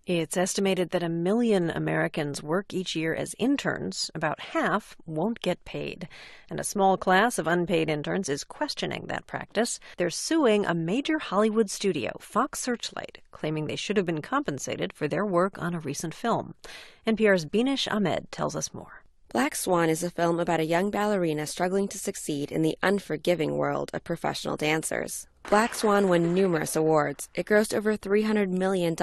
It's estimated that 1 million Americans work each year as interns. About half won't get paid. And a small class of unpaid interns is questioning that practice. They're suing a major Hollywood studio, Fox Searchlight, claiming they should have been compensated for their work on a recent film. NPR's Binish Ahmed tells us more. Black Swan is a film about a young ballerina struggling to succeed in the unforgiving world of professional dancers. Black Swan won numerous awards. It grossed over $300 million.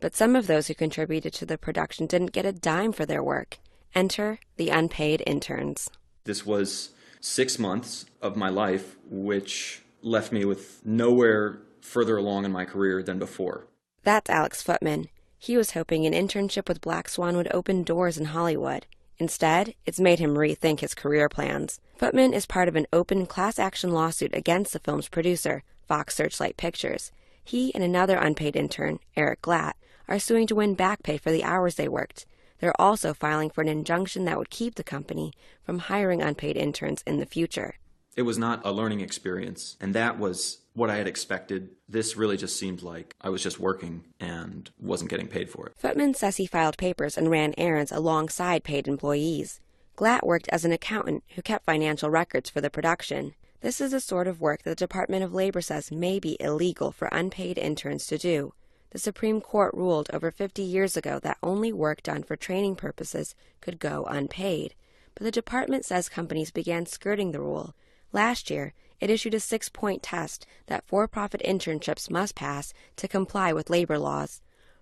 But some of those who contributed to the production didn't get a dime for their work. Enter the unpaid interns. This was 6 months of my life, which left me with nowhere further along in my career than before. That's Alex Footman. He was hoping an internship with Black Swan would open doors in Hollywood. Instead, it's made him rethink his career plans. Footman is part of an open class action lawsuit against the film's producer, Fox Searchlight Pictures. He and another unpaid intern, Eric Glatt, are suing to win back pay for the hours they worked. They're also filing for an injunction that would keep the company from hiring unpaid interns in the future. It was not a learning experience, and that was what I had expected. This really just seemed like I was just working and wasn't getting paid for it. Footman says he filed papers and ran errands alongside paid employees. Glatt worked as an accountant who kept financial records for the production. This is the sort of work that the Department of Labor says may be illegal for unpaid interns to do. The Supreme Court ruled over 50 years ago that only work done for training purposes could go unpaid. But the department says companies began skirting the rule. Last year, it issued a 6-point test that for-profit internships must pass to comply with labor laws.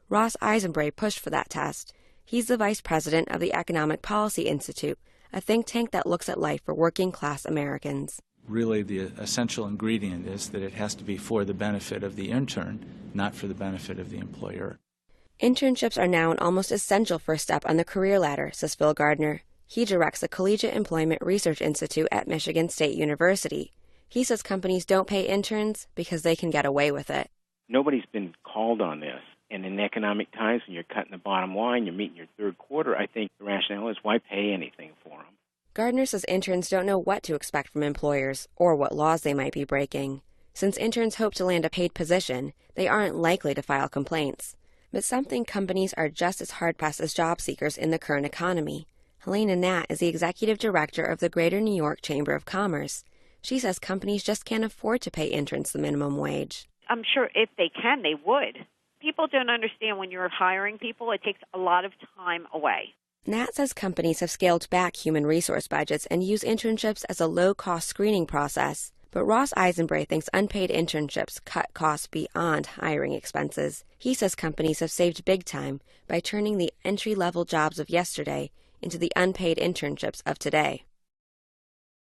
Ross Eisenbray pushed for that test. He's the vice president of the Economic Policy Institute, a think tank that looks at life for working-class Americans. Really, the essential ingredient is that it has to be for the benefit of the intern, not for the benefit of the employer. Internships are now an almost essential first step on the career ladder, says Phil Gardner. He directs the Collegiate Employment Research Institute at Michigan State University. He says companies don't pay interns because they can get away with it. Nobody's been called on this. And in economic times, when you're cutting the bottom line, you're meeting your third quarter, I think the rationale is why pay anything for them? Gardner says interns don't know what to expect from employers or what laws they might be breaking. Since interns hope to land a paid position, they aren't likely to file complaints. But some think companies are just as hard-pressed as job seekers in the current economy. Helena Natt is the executive director of the Greater New York Chamber of Commerce. She says companies just can't afford to pay interns the minimum wage. I'm sure if they can, they would. People don't understand when you're hiring people, it takes a lot of time away. Natt says companies have scaled back human resource budgets and use internships as a low-cost screening process. But Ross Eisenbray thinks unpaid internships cut costs beyond hiring expenses. He says companies have saved big time by turning the entry-level jobs of yesterday into the unpaid internships of today.